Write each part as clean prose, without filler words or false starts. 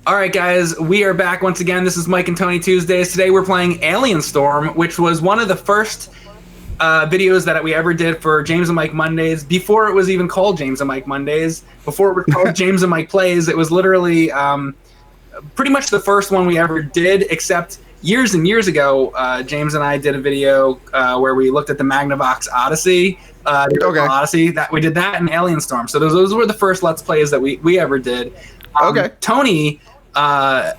All right, guys, we are back once again. This is Mike and Tony Tuesdays. Today we're playing Alien Storm, which was one of the first videos that we ever did for James and Mike Mondays, before it was even called James and Mike Mondays, before it was called James and Mike Plays. It was literally pretty much the first one we ever did, except years and years ago, James and I did a video where we looked at the Magnavox Odyssey. Odyssey. That we did that in Alien Storm. So those were the first Let's Plays that we ever did. Tony edited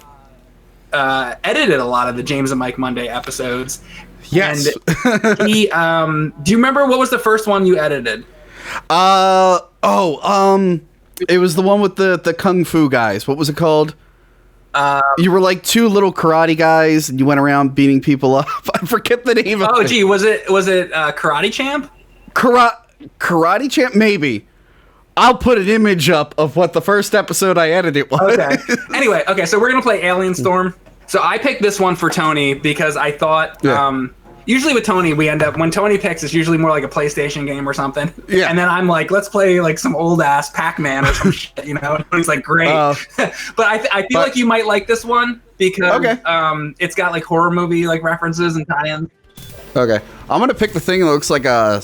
a lot of the James and Mike Monday episodes. Yes. And he, do you remember what was the first one you edited? It was the one with the Kung Fu guys. What was it called? You were like two little karate guys and you went around beating people up. I forget the name of it. Oh, gee, was it Karate Champ? Karate Champ? Maybe. I'll put an image up of what the first episode I edited was. Okay. Anyway, so we're going to play Alien Storm. So I picked this one for Tony because I thought, usually with Tony, we end up, when Tony picks, it's usually more like a PlayStation game or something. Yeah. And then I'm like, let's play like some old ass Pac-Man or some shit, you know? And he's like, great. But I feel like you might like this one because it's got like horror movie like references and tie-ins. Okay. I'm going to pick the thing that looks like are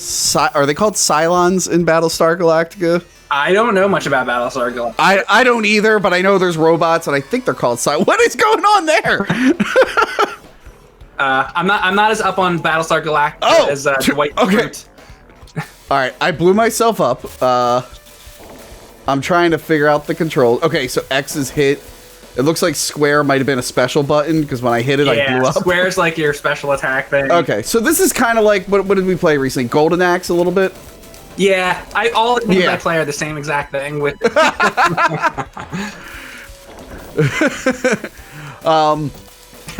they called Cylons in Battlestar Galactica? I don't know much about Battlestar Galactica. I don't either, but I know there's robots, and I think they're called What is going on there? I'm not as up on Battlestar Galactica as Dwight. Okay. All right, I blew myself up. I'm trying to figure out the controls. Okay, so X is hit. It looks like square might have been a special button because when I hit it, I blew up. Square's like your special attack thing. Okay, so this is kind of like what did we play recently? Golden Axe a little bit. Yeah, all the games I play are the same exact thing with.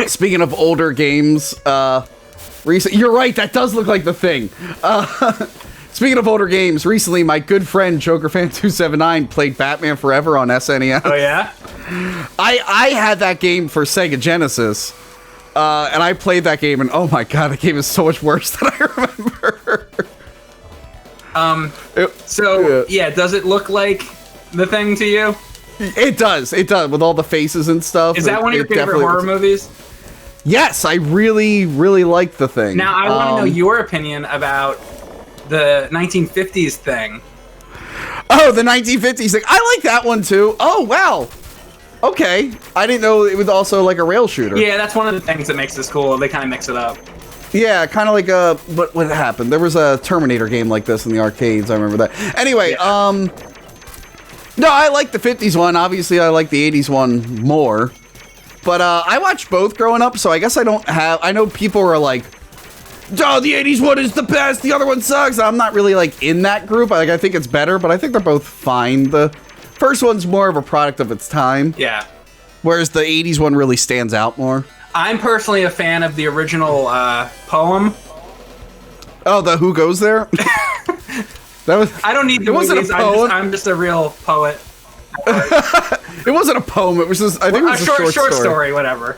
Speaking of older games, you're right. That does look like the thing. Speaking of older games, recently my good friend JokerFan279 played Batman Forever on SNES. Oh yeah. I had that game for Sega Genesis, and I played that game, and oh my god, that game is so much worse than I remember. Does it look like the thing to you? It does, with all the faces and stuff. Is that one of your favorite horror movies? Yes, I really, really like the thing. Now, I want to know your opinion about the 1950s thing. Oh, the 1950s thing. I like that one too. Oh, wow. Okay. I didn't know it was also like a rail shooter. Yeah, that's one of the things that makes this cool. They kind of mix it up. Yeah, kind of like what happened? There was a Terminator game like this in the arcades. I remember that. Anyway, no, I like the 50s one. Obviously, I like the 80s one more. But I watched both growing up, so I guess I know people are like, oh, the 80s one is the best, the other one sucks. I'm not really like in that group. I think it's better, but I think they're both fine. The first one's more of a product of its time. Yeah. Whereas the 80s one really stands out more. I'm personally a fan of the original poem. Oh, the Who Goes There? I don't need the movies. Wasn't a poem. I'm just a real poet. It wasn't a poem. It was just, I think it was a short story. Whatever.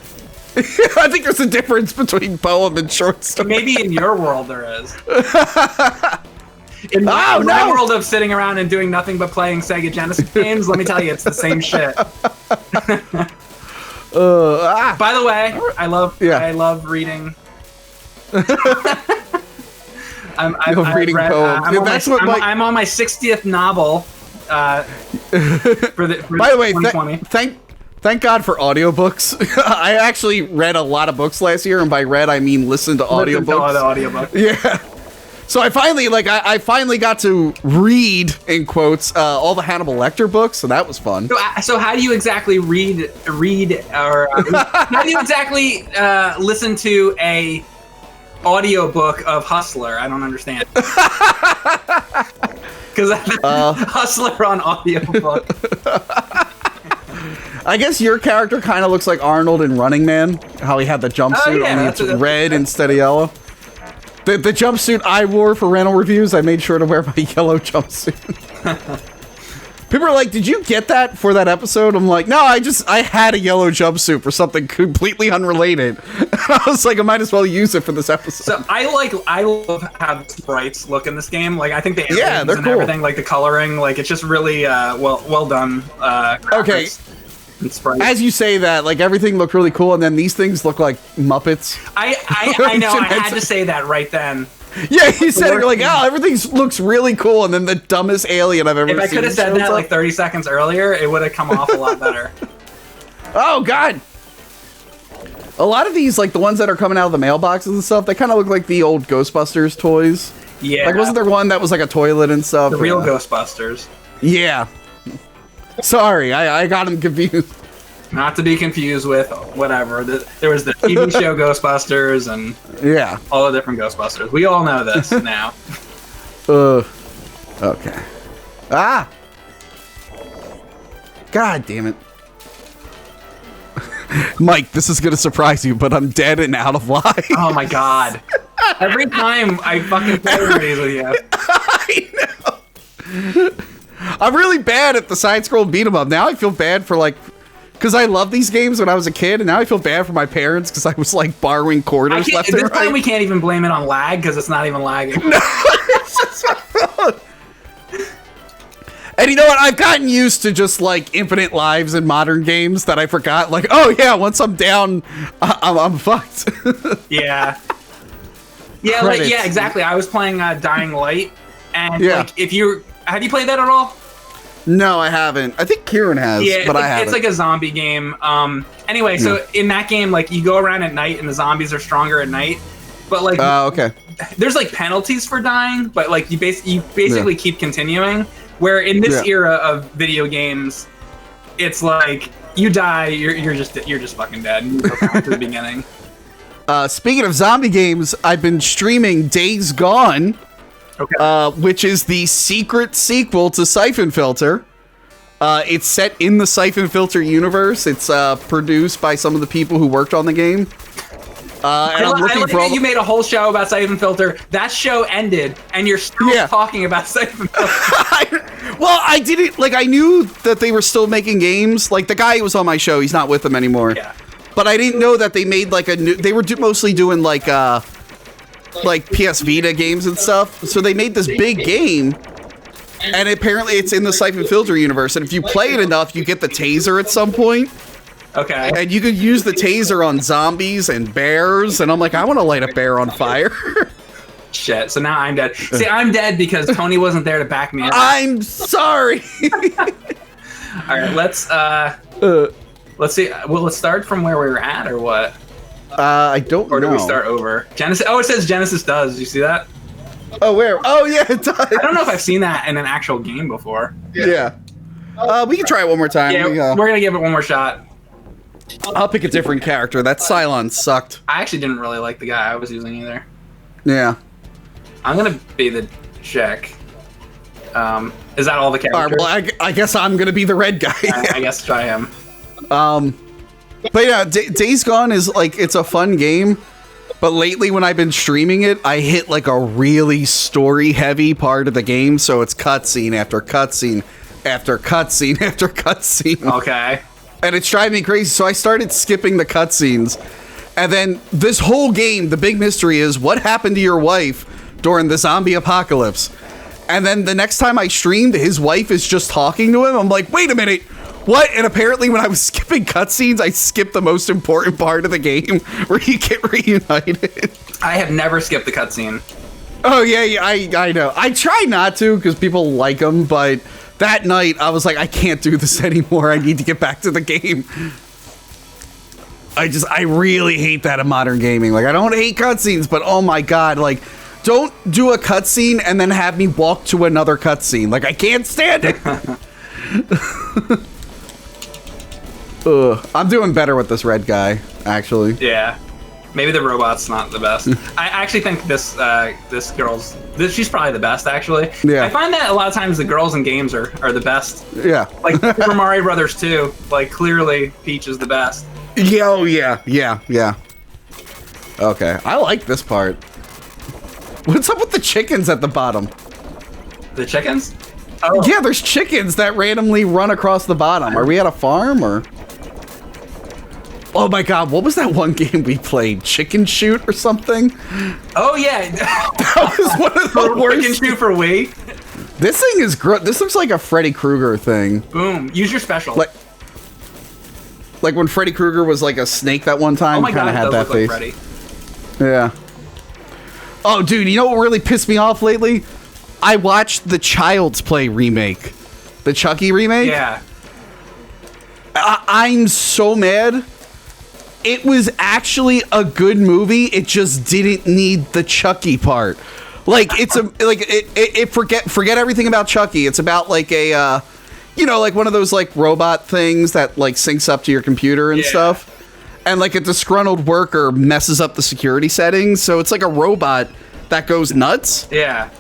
I think there's a difference between poem and short story. Maybe in your world there is. In my world of sitting around and doing nothing but playing Sega Genesis games, let me tell you, it's the same shit. By the way, I love reading. I'm reading poems. I'm on my 60th novel. By the way, 2020. Thank God for audiobooks. I actually read a lot of books last year, and by read I mean listen to audiobooks. Yeah. So I finally got to read, in quotes, all the Hannibal Lecter books, so that was fun. So how do you exactly read or how do you exactly listen to a audiobook of Hustler? I don't understand. Because Hustler on audiobook. I guess your character kind of looks like Arnold in Running Man. How he had the jumpsuit, only it's red instead of yellow. The jumpsuit I wore for rental reviews, I made sure to wear my yellow jumpsuit. People are like, did you get that for that episode? I'm like, no, I had a yellow jumpsuit for something completely unrelated. I was like, I might as well use it for this episode. So I love how the sprites look in this game. Like, I think the they're and cool. Everything, like the coloring, like it's just really well done. Okay. As you say that, like, everything looked really cool, and then these things look like Muppets. I know, I had to say that right then. Yeah, you said it, you're like, oh, everything looks really cool, and then the dumbest alien I've ever seen. If I could have said that like 30 seconds earlier, it would have come off a lot better. Oh, God. A lot of these, like, the ones that are coming out of the mailboxes and stuff, they kind of look like the old Ghostbusters toys. Yeah. Like, wasn't there one that was like a toilet and stuff? The real Ghostbusters. Yeah. Sorry, I got them confused. Not to be confused with whatever. There was the TV show Ghostbusters and all the different Ghostbusters. We all know this now. Okay. Ah! God damn it. Mike, this is gonna surprise you, but I'm dead and out of life. Oh my god. Every time I fucking play these with you. I know. I'm really bad at the side-scroll beat-em-up. Now I feel bad for, like, because I loved these games when I was a kid, and now I feel bad for my parents because I was, like, borrowing quarters left and right. This time we can't even blame it on lag because it's not even lagging. No, it's just my phone. And you know what? I've gotten used to just, like, infinite lives in modern games that I forgot. Like, oh, yeah, once I'm down, I'm fucked. Yeah. Yeah, like, yeah, exactly. I was playing Dying Light, and, like, have you played that at all? No, I haven't. I think Kieran has, but I haven't. It's like a zombie game. Anyway, so in that game, like, you go around at night, and the zombies are stronger at night. But, like, there's, like, penalties for dying, but, like, you basically keep continuing. Where in this era of video games, it's like you die, you're just fucking dead. You go back to the beginning. Speaking of zombie games, I've been streaming Days Gone, which is the secret sequel to Siphon Filter. It's set in the Siphon Filter universe. It's produced by some of the people who worked on the game. And I'm looking for you made a whole show about Siphon Filter. That show ended, and you're still talking about Siphon Filter. Well, I didn't, like, I knew that they were still making games. Like, the guy who was on my show, he's not with them anymore. Yeah. But I didn't know that they made, like, a new, they were mostly doing, like PS Vita games and stuff. So they made this big game, and apparently it's in the Siphon Filter universe. And if you play it enough, you get the taser at some point. Okay. And you could use the taser on zombies and bears, and I'm like, I want to light a bear on fire. Shit, so now I'm dead. See, I'm dead because Tony wasn't there to back me up. I'm sorry. Alright, let's see. Well, let's start from where we were at, or what? I don't know. Or do we start over? Genesis. Oh, it says Genesis does. Did you see that? Oh, where? Oh, yeah, it does. I don't know if I've seen that in an actual game before. Yeah. We can try it one more time. Yeah, we're gonna give it one more shot. I'll pick a different character. That Cylon sucked. I actually didn't really like the guy I was using either. Yeah. I'm gonna be the chick. Is that all the characters? Well, I guess I'm gonna be the red guy. I guess try him. But yeah, Days Gone is, like, it's a fun game. But lately, when I've been streaming it, I hit, like, a really story-heavy part of the game. So it's cutscene after cutscene after cutscene after cutscene. Okay. And it's driving me crazy, so I started skipping the cutscenes. And then this whole game, the big mystery is, what happened to your wife during the zombie apocalypse? And then the next time I streamed, his wife is just talking to him. I'm like, wait a minute, what? And apparently when I was skipping cutscenes, I skipped the most important part of the game, where you get reunited. I have never skipped the cutscene. Oh, yeah, I know. I try not to, because people like them, but that night, I was like, I can't do this anymore. I need to get back to the game. I really hate that in modern gaming. Like, I don't hate cutscenes, but oh my god, like, don't do a cutscene and then have me walk to another cutscene. Like, I can't stand it. I'm doing better with this red guy, actually. Yeah. Maybe the robot's not the best. I actually think this she's probably the best, actually. Yeah. I find that a lot of times the girls in games are the best. Yeah. Like Super Mario Brothers 2, like clearly Peach is the best. Yeah, oh yeah. Okay, I like this part. What's up with the chickens at the bottom? The chickens? Oh. Yeah, there's chickens that randomly run across the bottom. Are we at a farm, or? Oh my god, what was that one game we played? Chicken Shoot or something? Oh yeah. That was one of the worst. Chicken Shoot for Wii? This thing is this looks like a Freddy Krueger thing. Boom. Use your special. Like, Like when Freddy Krueger was like a snake that one time. Oh my kind god, of had that face. Like Freddy. Yeah. Oh, dude, you know what really pissed me off lately? I watched the Child's Play remake. The Chucky remake? Yeah. I'm so mad. It was actually a good movie. It just didn't need the Chucky part. Like, it's a, like, forget everything about Chucky. It's about like a, you know, like one of those like robot things that like syncs up to your computer and stuff. And like a disgruntled worker messes up the security settings. So it's like a robot that goes nuts. Yeah.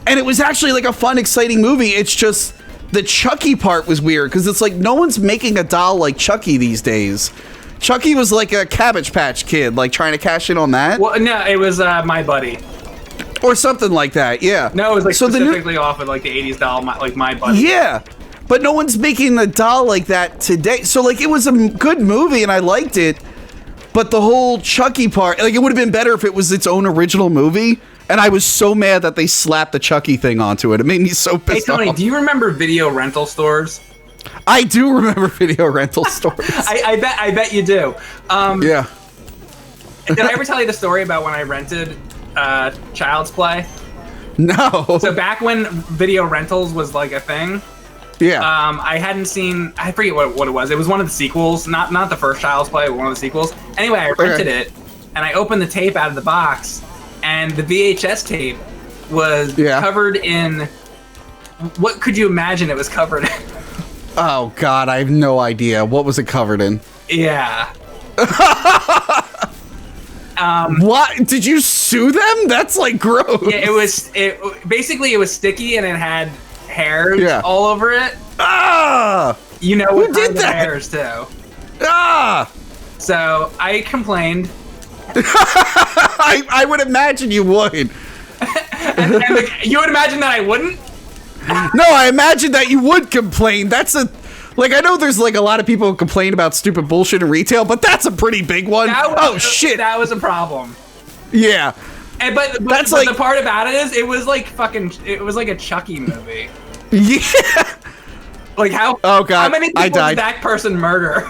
And it was actually like a fun, exciting movie. It's just the Chucky part was weird because it's like no one's making a doll like Chucky these days. Chucky was like a Cabbage Patch Kid, like trying to cash in on that. Well, no, it was My Buddy. Or something like that, yeah. No, it was like specifically off of like the 80s doll, like My Buddy. Yeah. But no one's making a doll like that today. So like it was a good movie and I liked it. But the whole Chucky part, like it would have been better if it was its own original movie. And I was so mad that they slapped the Chucky thing onto it. It made me so pissed off. Hey, Tony, do you remember video rental stores? I do remember video rental stores. I bet you do. Yeah. Did I ever tell you the story about when I rented Child's Play? No. So back when video rentals was like a thing, yeah. I hadn't seen, I forget what it was. It was one of the sequels, not the first Child's Play, but one of the sequels. Anyway, I rented it, and I opened the tape out of the box, and the VHS tape was covered in, what could you imagine it was covered in? Oh, God, I have no idea. What was it covered in? Yeah. What? Did you sue them? That's, like, gross. Yeah, basically, it was sticky, and it had hairs all over it. Ah! You know what kind of hairs, too. Ah! So, I complained. I would imagine you would. and you would imagine that I wouldn't? No, I imagine that you would complain. That's a... Like, I know there's, like, a lot of people who complain about stupid bullshit in retail, but that's a pretty big one. Oh, shit. That was a problem. Yeah. But that's like, the part about it is, it was like it was like a Chucky movie. Yeah. Like how... Oh, God. How many people did that person murder?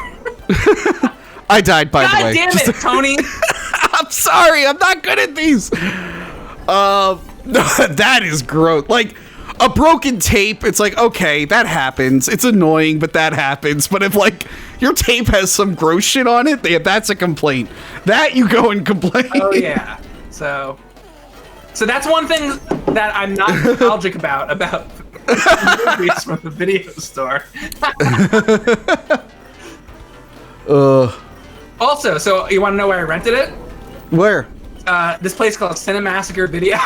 I died, by the way. God damn it, Tony. I'm sorry. I'm not good at these. That is gross. Like... A broken tape, it's like, okay, that happens. It's annoying, but that happens. But if, like, your tape has some gross shit on it, that's a complaint. That you go and complain. Oh, yeah. So that's one thing that I'm not nostalgic about movies from the video store. Also, so you want to know where I rented it? Where? This place called Cinemassacre Video.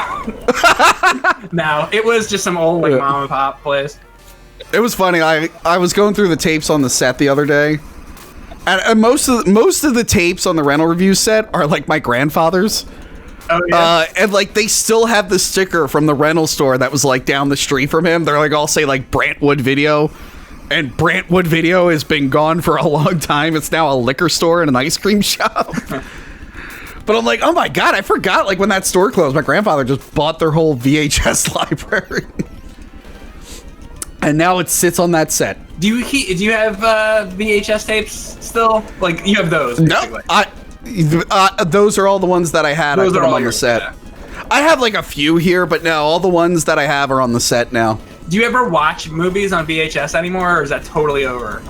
No, it was just some old like mom and pop place. It was funny. I was going through the tapes on the set the other day, and most of the tapes on the rental review set are like my grandfather's. Oh yeah. And like they still have the sticker from the rental store that was like down the street from him. They're like all say like Brantwood Video, and Brantwood Video has been gone for a long time. It's now a liquor store and an ice cream shop. But I'm like, oh my God, I forgot, like, when that store closed, my grandfather just bought their whole VHS library. And now it sits on that set. Do you have VHS tapes still? Like, you have those, basically. No, those are all the ones that I had. Those I put them on the set. Yeah. I have, like, a few here, but no, all the ones that I have are on the set now. Do you ever watch movies on VHS anymore, or is that totally over?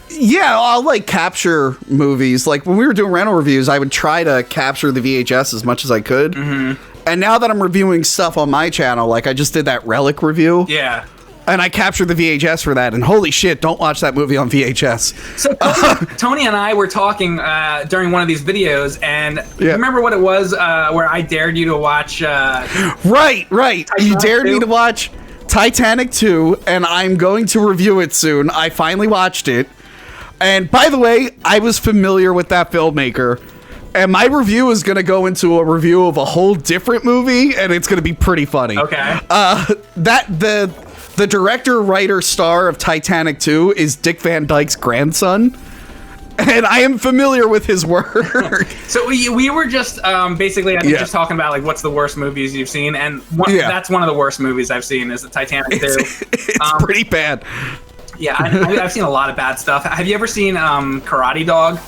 Yeah, I'll like capture movies. Like when we were doing rental reviews, I would try to capture the VHS as much as I could. Mm-hmm. And now that I'm reviewing stuff on my channel, like I just did that Relic review. Yeah. And I captured the VHS for that. And holy shit, don't watch that movie on VHS. So Tony and I were talking during one of these videos, and you remember what it was where I dared you to watch... Right. You dared me to watch Titanic 2, and I'm going to review it soon. I finally watched it. And by the way, I was familiar with that filmmaker, and my review is going to go into a review of a whole different movie, and it's going to be pretty funny. Okay. The director, writer, star of Titanic 2 is Dick Van Dyke's grandson, and I am familiar with his work. So we were just basically, I think, just talking about like what's the worst movies you've seen, and that's one of the worst movies I've seen is the Titanic 2. It's pretty bad. Yeah, I've seen a lot of bad stuff. Have you ever seen Karate Dog?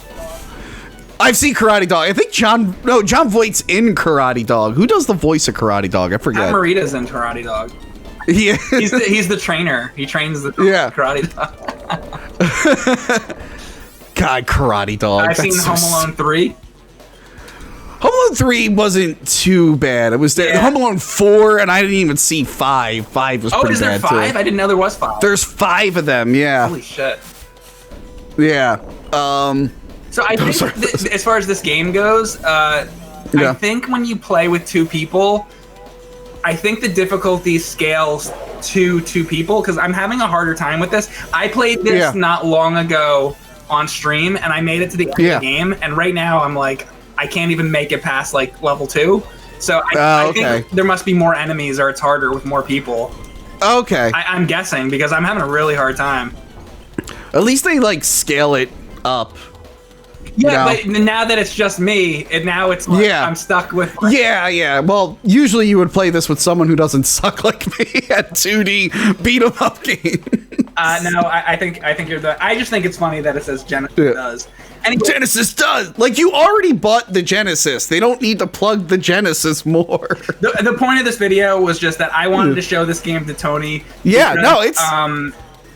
I've seen Karate Dog. I think John Voight's in Karate Dog. Who does the voice of Karate Dog? I forget. Matt Morita's in Karate Dog. Yeah. He's the trainer. He trains the Karate Dog. God, Karate Dog. I've seen Home Alone 3. Home Alone 3 wasn't too bad. It was there. Home Alone 4, and I didn't even see 5. 5 was pretty bad, is there 5? too. I didn't know there was 5. There's 5 of them, yeah. Holy shit. Yeah. So I think as far as this game goes, I think when you play with 2 people, I think the difficulty scales to 2 people, because I'm having a harder time with this. I played this not long ago on stream, and I made it to the end of the game, and right now I'm like, I can't even make it past like level 2. So I think there must be more enemies, or it's harder with more people. Okay. I'm guessing, because I'm having a really hard time. At least they like scale it up. Yeah, but now that it's just me, now it's like I'm stuck with. Yeah. Well, usually you would play this with someone who doesn't suck like me at 2D beat 'em up game. No, I think you're the. I just think it's funny that it says Genesis does. Anyway, Genesis does. Like, you already bought the Genesis. They don't need to plug the Genesis more. The point of this video was just that I wanted to show this game to Tony. Yeah, because,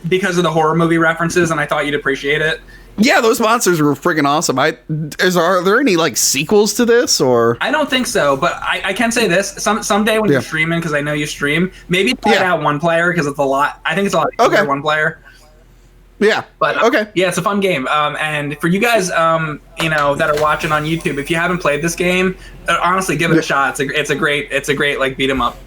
because of the horror movie references, and I thought you'd appreciate it. Yeah, those monsters were freaking awesome. Are there any like sequels to this, or? I don't think so, but I can say this: someday when you're streaming, because I know you stream, maybe try it out 1 player, because it's a lot. I think it's a lot easier 1 player. Yeah. But yeah, it's a fun game. And for you guys, that are watching on YouTube, if you haven't played this game, honestly, give it a shot. It's a great like beat 'em up.